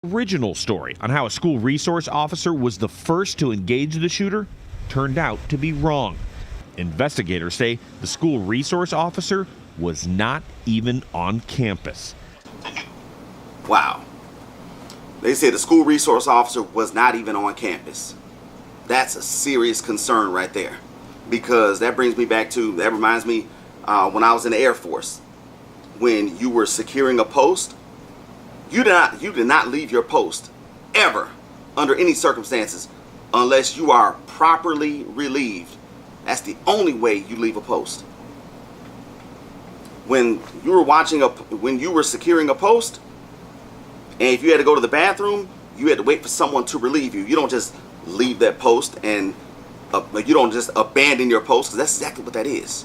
Original story on how a school resource officer was the first to engage the shooter turned out to be wrong. Investigators say the school resource officer was not even on campus. Wow. They say the school resource officer was not even on campus. That's a serious concern right there, because that reminds me when I was in the Air Force, when you were securing a post, you did not leave your post ever under any circumstances unless you are properly relieved. That's the only way you leave a post. When you were securing a post, and if you had to go to the bathroom, you had to wait for someone to relieve you. You don't just leave that post, and you don't just abandon your post, because that's exactly what that is.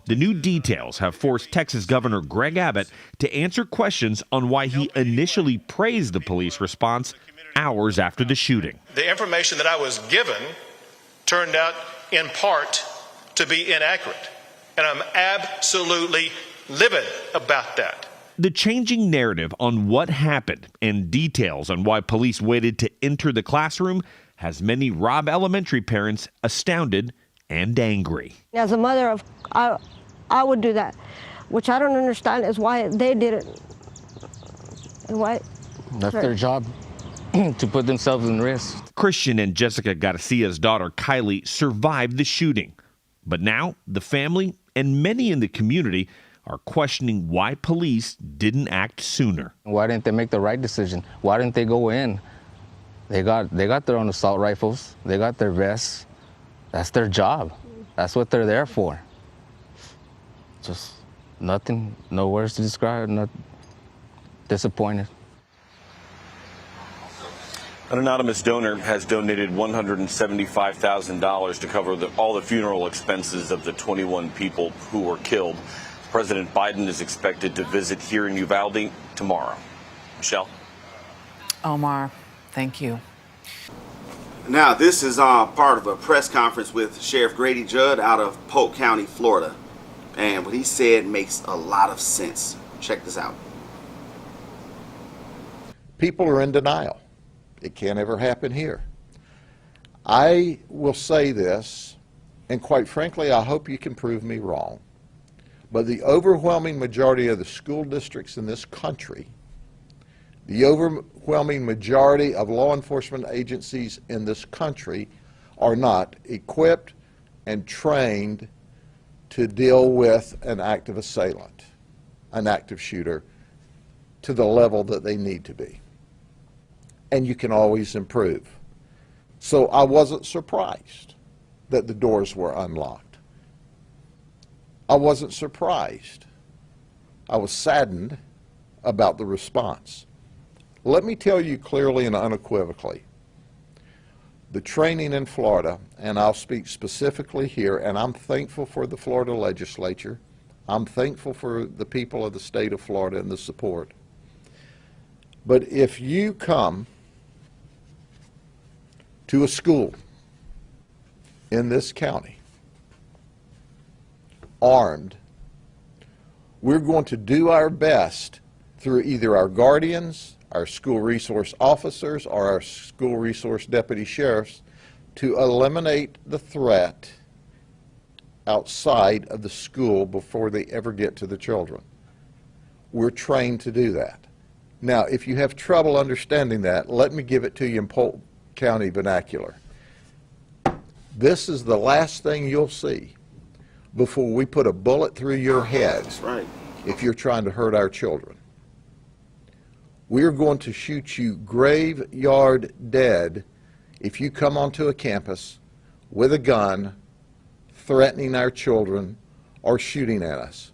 The new details have forced Texas Governor Greg Abbott to answer questions on why he initially praised the police response hours after the shooting. The information that I was given turned out in part to be inaccurate, and I'm absolutely livid about that. The changing narrative on what happened and details on why police waited to enter the classroom has many Robb Elementary parents astounded and angry. As a mother, I would do that, which I don't understand is why they did it. And why? That's their job, to put themselves in risk. Christian and Jessica Garcia's daughter, Kylie, survived the shooting. But now the family and many in the community are questioning why police didn't act sooner. Why didn't they make the right decision? Why didn't they go in? They got their own assault rifles. They got their vests. That's their job. That's what they're there for. Just nothing, no words to describe, not disappointed. An anonymous donor has donated $175,000 to cover all the funeral expenses of the 21 people who were killed. President Biden is expected to visit here in Uvalde tomorrow. Michelle? Omar, thank you. Now, this is part of a press conference with Sheriff Grady Judd out of Polk County, Florida. And what he said makes a lot of sense. Check this out. People are in denial. It can't ever happen here. I will say this, and quite frankly, I hope you can prove me wrong, but the overwhelming majority of the school districts in this country, the overwhelming majority of law enforcement agencies in this country are not equipped and trained to deal with an active assailant, an active shooter, to the level that they need to be. And you can always improve. So I wasn't surprised that the doors were unlocked. I wasn't surprised. I was saddened about the response. Let me tell you clearly and unequivocally, the training in Florida, and I'll speak specifically here, and I'm thankful for the Florida legislature. I'm thankful for the people of the state of Florida and the support. But if you come to a school in this county armed, we're going to do our best through either our guardians, our school resource officers, or our school resource deputy sheriffs to eliminate the threat outside of the school before they ever get to the children. We're trained to do that. Now, if you have trouble understanding that, let me give it to you in Polk County vernacular. This is the last thing you'll see before we put a bullet through your head. That's right. If you're trying to hurt our children. We're going to shoot you graveyard dead if you come onto a campus with a gun, threatening our children or shooting at us.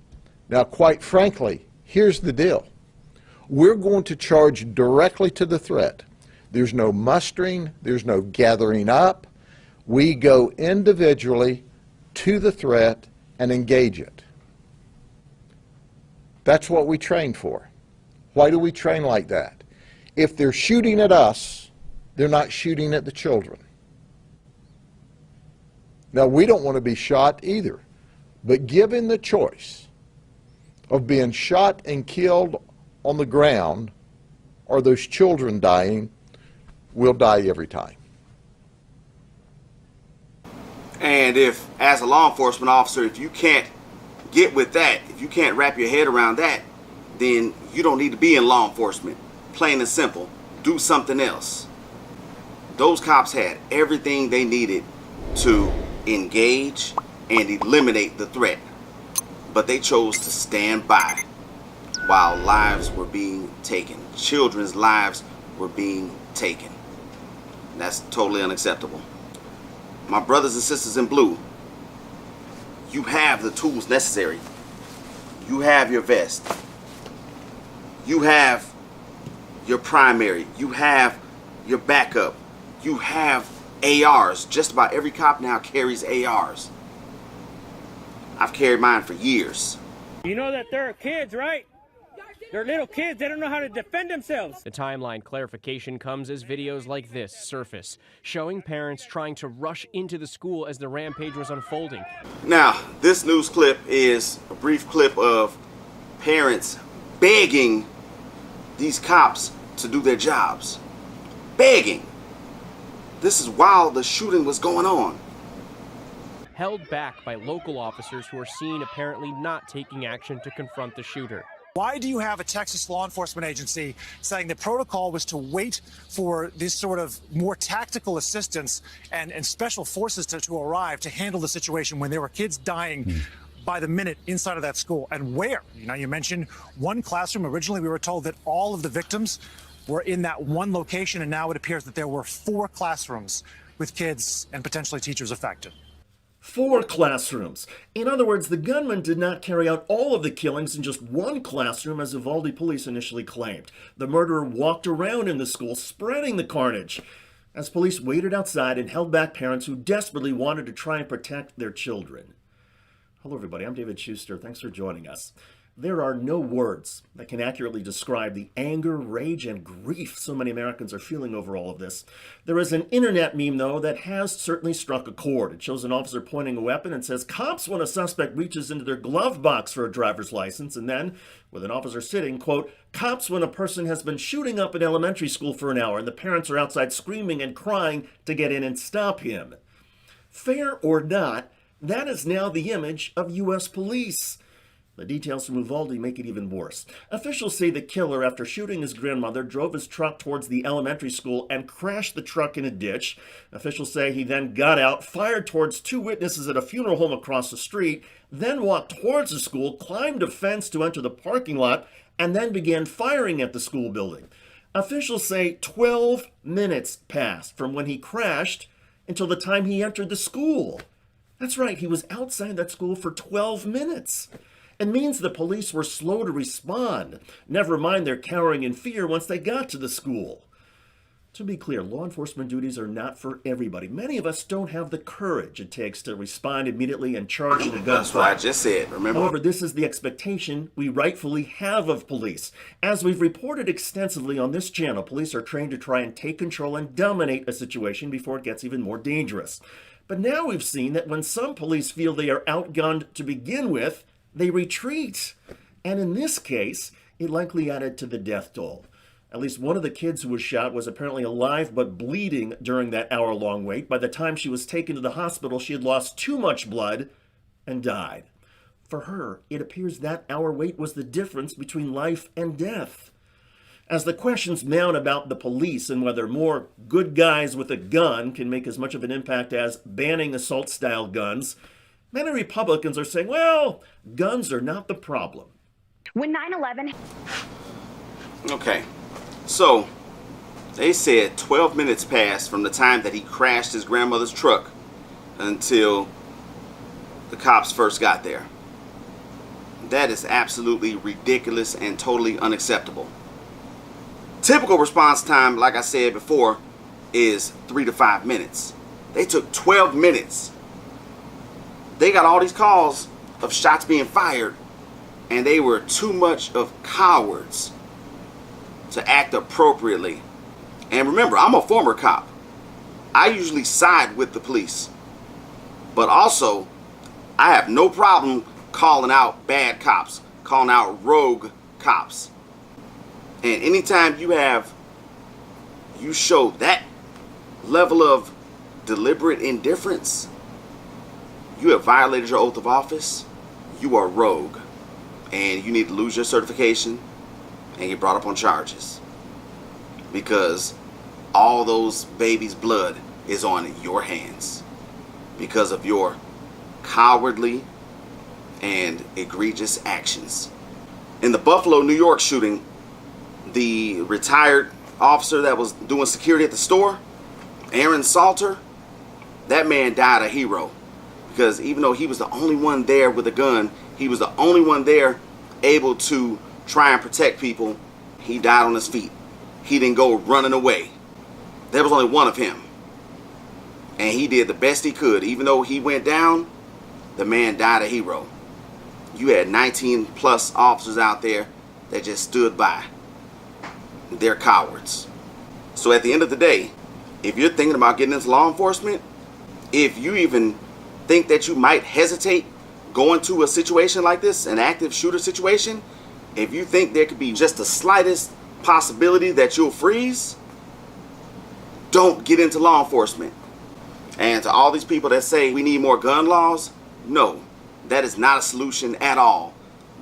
Now, quite frankly, here's the deal. We're going to charge directly to the threat. There's no mustering, there's no gathering up. We go individually to the threat and engage it. That's what we train for. Why do we train like that? If they're shooting at us, they're not shooting at the children. Now, we don't want to be shot either, but given the choice of being shot and killed on the ground or those children dying, we'll die every time. And if, as a law enforcement officer, if you can't get with that, if you can't wrap your head around that, then you don't need to be in law enforcement. Plain and simple. Do something else. Those cops had everything they needed to engage and eliminate the threat, but they chose to stand by while lives were being taken. Children's lives were being taken. That's totally unacceptable. My brothers and sisters in blue, you have the tools necessary. You have your vest. You have your primary. You have your backup. You have ARs. Just about every cop now carries ARs. I've carried mine for years. You know that they're kids, right? They're little kids. They don't know how to defend themselves. The timeline clarification comes as videos like this surface, showing parents trying to rush into the school as the rampage was unfolding. Now, this news clip is a brief clip of parents begging these cops to do their jobs. Begging. This is while the shooting was going on. Held back by local officers who are seen apparently not taking action to confront the shooter. Why do you have a Texas law enforcement agency saying the protocol was to wait for this sort of more tactical assistance and special forces to arrive to handle the situation when there were kids dying by the minute inside of that school? And where? Now, you mentioned one classroom. Originally, we were told that all of the victims were in that one location, and now it appears that there were 4 classrooms with kids and potentially teachers affected. 4 classrooms. In other words, the gunman did not carry out all of the killings in just one classroom, as Uvalde police initially claimed. The murderer walked around in the school, spreading the carnage, as police waited outside and held back parents who desperately wanted to try and protect their children. Hello, everybody. I'm David Schuster. Thanks for joining us. There are no words that can accurately describe the anger, rage, and grief so many Americans are feeling over all of this. There is an internet meme, though, that has certainly struck a chord. It shows an officer pointing a weapon and says, "Cops when a suspect reaches into their glove box for a driver's license," and then, with an officer sitting, quote, "Cops when a person has been shooting up an elementary school for an hour and the parents are outside screaming and crying to get in and stop him." Fair or not, that is now the image of U.S. police. The details from Uvalde make it even worse. Officials say the killer, after shooting his grandmother, drove his truck towards the elementary school and crashed the truck in a ditch. Officials say he then got out, fired towards 2 witnesses at a funeral home across the street, then walked towards the school, climbed a fence to enter the parking lot, and then began firing at the school building. Officials say 12 minutes passed from when he crashed until the time he entered the school. That's right, he was outside that school for 12 minutes. It means the police were slow to respond, never mind their cowering in fear once they got to the school. To be clear, law enforcement duties are not for everybody. Many of us don't have the courage it takes to respond immediately and charge in a gunfight. That's what I just said, remember? However, this is the expectation we rightfully have of police. As we've reported extensively on this channel, police are trained to try and take control and dominate a situation before it gets even more dangerous. But now we've seen that when some police feel they are outgunned to begin with, they retreat. And in this case, it likely added to the death toll. At least one of the kids who was shot was apparently alive but bleeding during that hour-long wait. By the time she was taken to the hospital, she had lost too much blood and died. For her, it appears that hour wait was the difference between life and death. As the questions mount about the police and whether more good guys with a gun can make as much of an impact as banning assault-style guns, many Republicans are saying, well, guns are not the problem. When 9/11... Okay, so they said 12 minutes passed from the time that he crashed his grandmother's truck until the cops first got there. That is absolutely ridiculous and totally unacceptable. Typical response time, like I said before, is 3 to 5 minutes. They took 12 minutes. They got all these calls of shots being fired, and they were too much of cowards to act appropriately. And remember, I'm a former cop. I usually side with the police. But also, I have no problem calling out bad cops, calling out rogue cops. And anytime you show that level of deliberate indifference, you have violated your oath of office. You are rogue, and you need to lose your certification and get brought up on charges, because all those babies' blood is on your hands because of your cowardly and egregious actions. In the Buffalo, New York shooting, the retired officer that was doing security at the store, Aaron Salter, that man died a hero, because even though he was the only one there with a gun, he was the only one there able to try and protect people, he died on his feet. He didn't go running away. There was only one of him, and he did the best he could. Even though he went down, the man died a hero. You had 19 plus officers out there that just stood by. They're cowards. So at the end of the day, if you're thinking about getting into law enforcement, if you even think that you might hesitate going to a situation like this, an active shooter situation, if you think there could be just the slightest possibility that you'll freeze, don't get into law enforcement. And to all these people that say we need more gun laws, no, that is not a solution at all,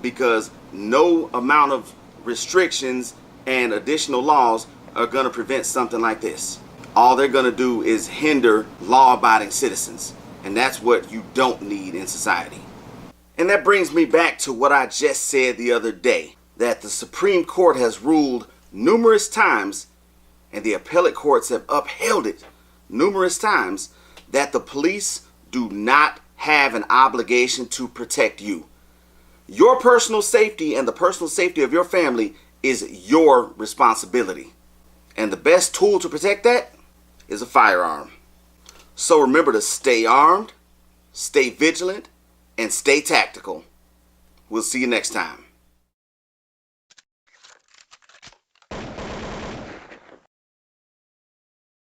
because no amount of restrictions and additional laws are going to prevent something like this. All they're going to do is hinder law-abiding citizens, and that's what you don't need in society. And that brings me back to what I just said the other day, that the Supreme Court has ruled numerous times, and the appellate courts have upheld it numerous times, that the police do not have an obligation to protect you. Your personal safety and the personal safety of your family is your responsibility. And the best tool to protect that is a firearm. So remember to stay armed, stay vigilant, and stay tactical. We'll see you next time.